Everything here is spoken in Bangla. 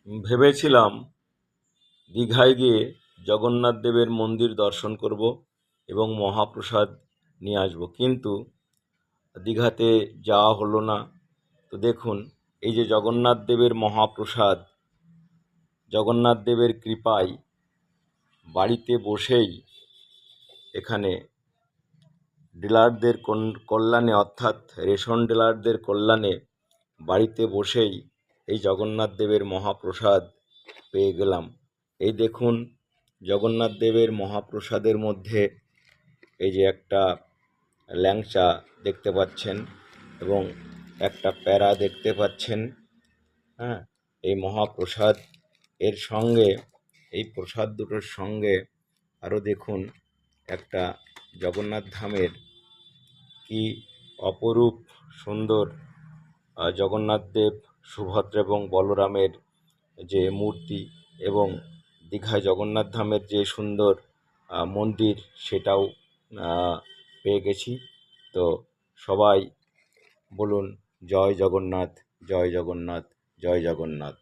ভেবেছিলাম দীঘায় গিয়ে জগন্নাথ দেবের মন্দির দর্শন করব এবং মহাপ্রসাদ নিয়ে আসব, কিন্তু দীঘাতে যাওয়া হলো না। তো দেখুন, এই যে জগন্নাথ দেবের মহাপ্রসাদ, জগন্নাথ দেবের কৃপায় বাড়িতে বসেই এখানে ডিলারদের কল্যাণে, অর্থাৎ রেশন ডিলারদের কল্যাণে বাড়িতে বসেই এই জগন্নাথ দেবের মহাপ্রসাদ পেয়ে গেলাম। এই দেখুন, জগন্নাথ দেবের মহাপ্রসাদের মধ্যে এই যে একটা ল্যাংচা দেখতে পাচ্ছেন এবং একটা প্যারা দেখতে পাচ্ছেন। হ্যাঁ, এই মহাপ্রসাদ এর সঙ্গে, এই প্রসাদ দুটোর সঙ্গে আরও দেখুন একটা জগন্নাথ ধামের কি অপরূপ সুন্দর জগন্নাথ দেব, সুভদ্রা এবং বলরামের যে মূর্তি, এবং দীঘায় জগন্নাথ ধামের যে সুন্দর মন্দির, সেটাও পেয়ে গেছি। তো সবাই বলুন জয় জগন্নাথ, জয় জগন্নাথ, জয় জগন্নাথ।